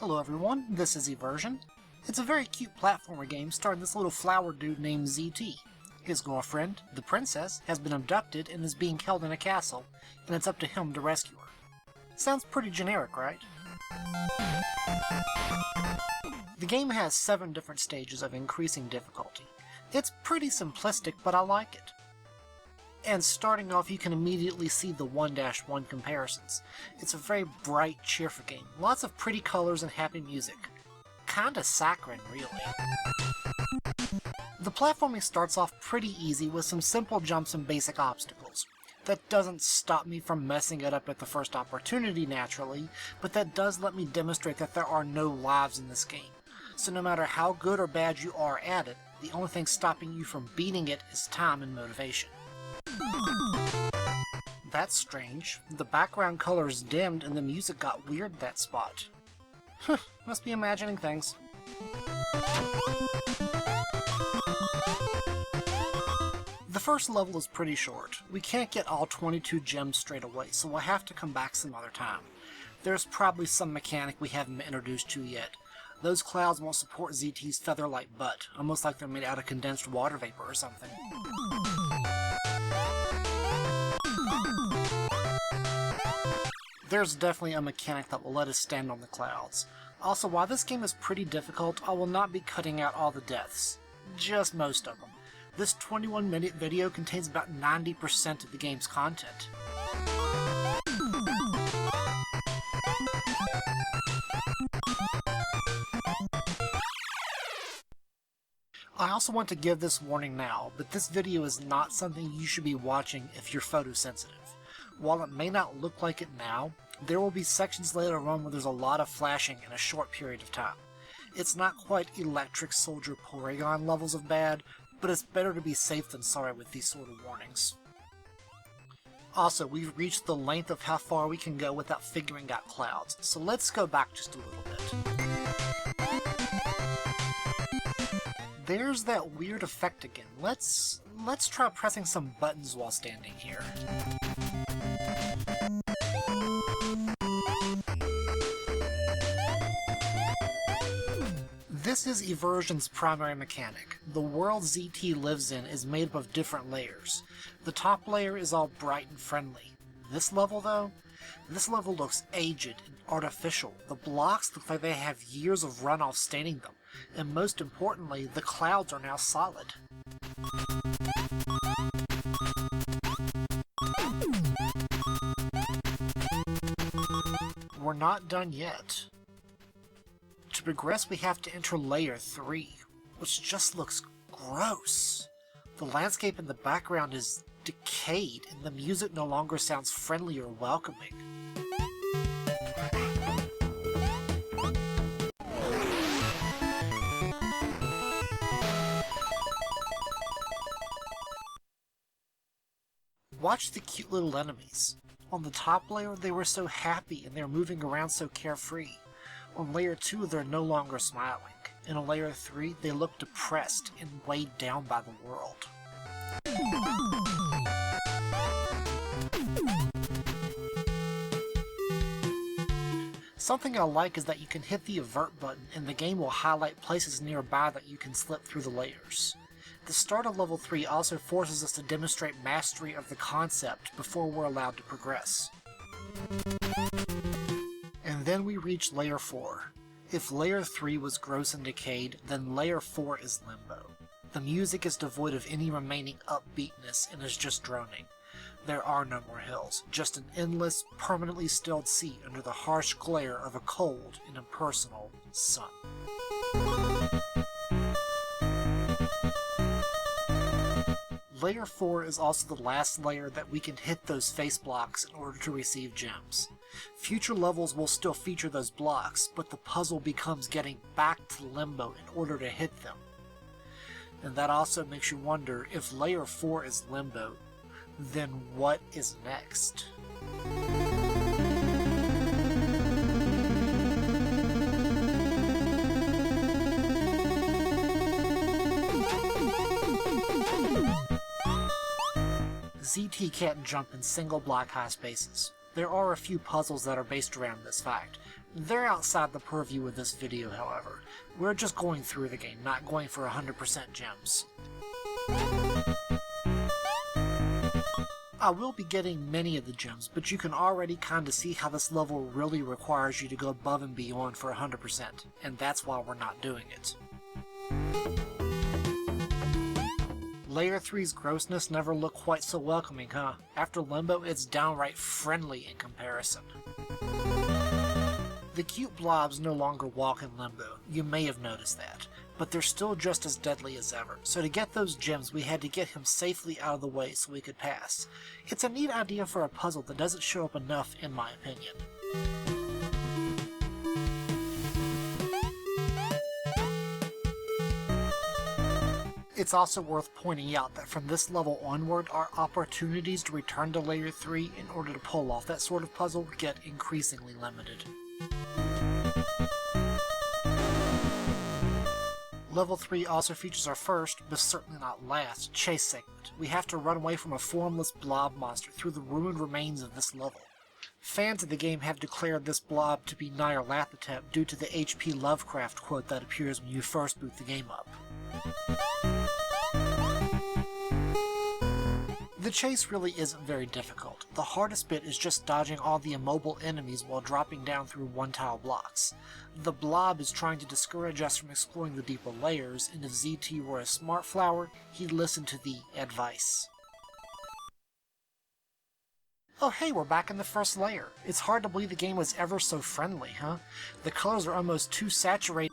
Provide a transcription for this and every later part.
Hello everyone, this is Eversion. It's a very cute platformer game starring this little flower dude named ZT. His girlfriend, the princess, has been abducted and is being held in a castle, and it's up to him to rescue her. Sounds pretty generic, right? The game has 7 different stages of increasing difficulty. It's pretty simplistic, but I like it. And starting off, you can immediately see the 1-1 comparisons. It's a very bright, cheerful game. Lots of pretty colors and happy music. Kinda saccharine, really. The platforming starts off pretty easy with some simple jumps and basic obstacles. That doesn't stop me from messing it up at the first opportunity, naturally, but that does let me demonstrate that there are no lives in this game. So no matter how good or bad you are at it, the only thing stopping you from beating it is time and motivation. That's strange. The background color is dimmed and the music got weird that spot. Must be imagining things. The first level is pretty short. We can't get all 22 gems straight away, so we'll have to come back some other time. There's probably some mechanic we haven't been introduced to yet. Those clouds won't support ZT's feather-like butt, almost like they're made out of condensed water vapor or something. There's definitely a mechanic that will let us stand on the clouds. Also, while this game is pretty difficult, I will not be cutting out all the deaths. Just most of them. This 21-minute video contains about 90% of the game's content. I also want to give this warning now, but this video is not something you should be watching if you're photosensitive. While it may not look like it now, there will be sections later on where there's a lot of flashing in a short period of time. It's not quite Electric Soldier Porygon levels of bad, but it's better to be safe than sorry with these sort of warnings. Also, we've reached the length of how far we can go without figuring out clouds, so let's go back just a little bit. There's that weird effect again. Let's try pressing some buttons while standing here. This is Eversion's primary mechanic. The world ZT lives in is made up of different layers. The top layer is all bright and friendly. This level, though? This level looks aged and artificial. The blocks look like they have years of runoff staining them. And most importantly, the clouds are now solid. We're not done yet. To progress, we have to enter Layer 3, which just looks gross. The landscape in the background is decayed, and the music no longer sounds friendly or welcoming. Watch the cute little enemies. On the top layer, they were so happy and they're moving around so carefree. On Layer 2, they're no longer smiling. And on Layer 3, they look depressed and weighed down by the world. Something I like is that you can hit the Avert button and the game will highlight places nearby that you can slip through the layers. The start of Level 3 also forces us to demonstrate mastery of the concept before we're allowed to progress. And then we reach Layer 4. If Layer 3 was gross and decayed, then Layer 4 is Limbo. The music is devoid of any remaining upbeatness and is just droning. There are no more hills, just an endless, permanently stilled sea under the harsh glare of a cold and impersonal sun. Layer 4 is also the last layer that we can hit those face blocks in order to receive gems. Future levels will still feature those blocks, but the puzzle becomes getting back to Limbo in order to hit them. And that also makes you wonder, if Layer 4 is Limbo, then what is next? ZT can't jump in single block high spaces. There are a few puzzles that are based around this fact. They're outside the purview of this video, however. We're just going through the game, not going for 100% gems. I will be getting many of the gems, but you can already kinda see how this level really requires you to go above and beyond for 100%, and that's why we're not doing it. Layer 3's grossness never looked quite so welcoming, huh? After Limbo, it's downright friendly in comparison. The cute blobs no longer walk in Limbo, you may have noticed that, but they're still just as deadly as ever, so to get those gems we had to get him safely out of the way so we could pass. It's a neat idea for a puzzle that doesn't show up enough in my opinion. It's also worth pointing out that from this level onward, our opportunities to return to Layer 3 in order to pull off that sort of puzzle get increasingly limited. Level 3 also features our first, but certainly not last, chase segment. We have to run away from a formless blob monster through the ruined remains of this level. Fans of the game have declared this blob to be Nyarlathotep due to the H.P. Lovecraft quote that appears when you first boot the game up. The chase really isn't very difficult. The hardest bit is just dodging all the immobile enemies while dropping down through one-tile blocks. The blob is trying to discourage us from exploring the deeper layers, and if ZT were a smart flower, he'd listen to the advice. Oh hey, we're back in the first layer. It's hard to believe the game was ever so friendly, huh? The colors are almost too saturated.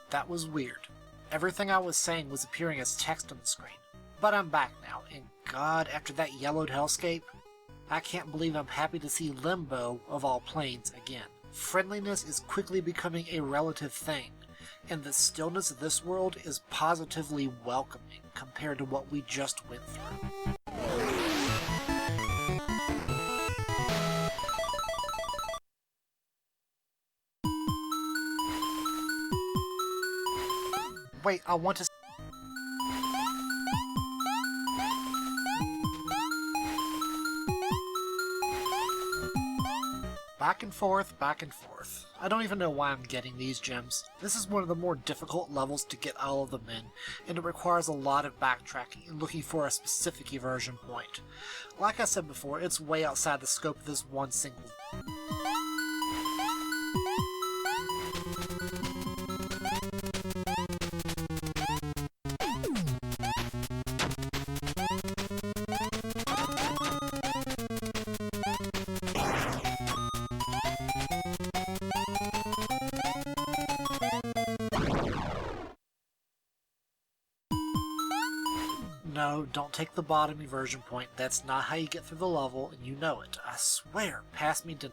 That was weird. Everything I was saying was appearing as text on the screen. But I'm back now, and God, after that yellowed hellscape, I can't believe I'm happy to see Limbo, of all planes, again. Friendliness is quickly becoming a relative thing, and the stillness of this world is positively welcoming compared to what we just went through. Wait, I want to... Back and forth, back and forth. I don't even know why I'm getting these gems. This is one of the more difficult levels to get all of them in, and it requires a lot of backtracking and looking for a specific Eversion point. Like I said before, it's way outside the scope of this one single... No, don't take the bottom Eversion point. That's not how you get through the level, and you know it. I swear, pass me to...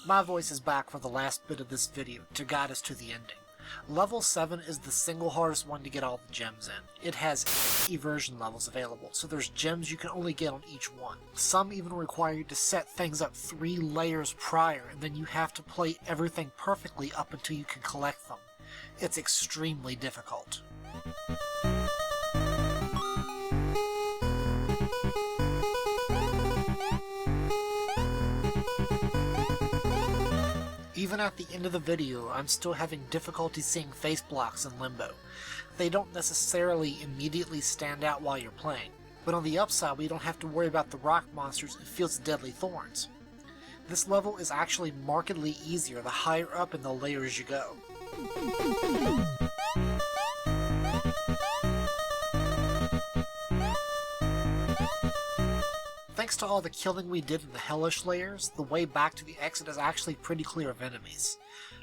My voice is back for the last bit of this video to guide us to the ending. Level 7 is the single hardest one to get all the gems in. It has 8 Eversion levels available, so there's gems you can only get on each one. Some even require you to set things up 3 layers prior, and then you have to play everything perfectly up until you can collect them. It's extremely difficult. Even at the end of the video, I'm still having difficulty seeing face blocks in Limbo. They don't necessarily immediately stand out while you're playing, but on the upside we don't have to worry about the rock monsters and Fields of Deadly Thorns. This level is actually markedly easier the higher up in the layers you go. Thanks to all the killing we did in the hellish layers, the way back to the exit is actually pretty clear of enemies.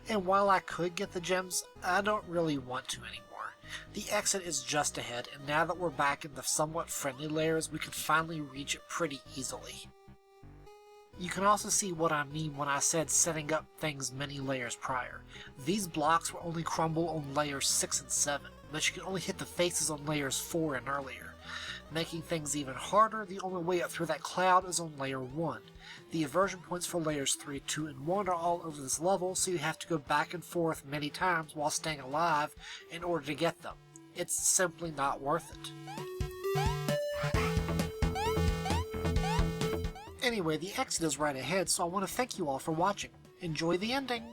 And while I could get the gems, I don't really want to anymore. The exit is just ahead, and now that we're back in the somewhat friendly layers, we can finally reach it pretty easily. You can also see what I mean when I said setting up things many layers prior. These blocks will only crumble on layers 6 and 7, but you can only hit the faces on layers 4 and earlier. Making things even harder, the only way up through that cloud is on layer 1. The Eversion points for layers 3, 2, and 1 are all over this level, so you have to go back and forth many times while staying alive in order to get them. It's simply not worth it. Anyway, the exit is right ahead, so I want to thank you all for watching. Enjoy the ending!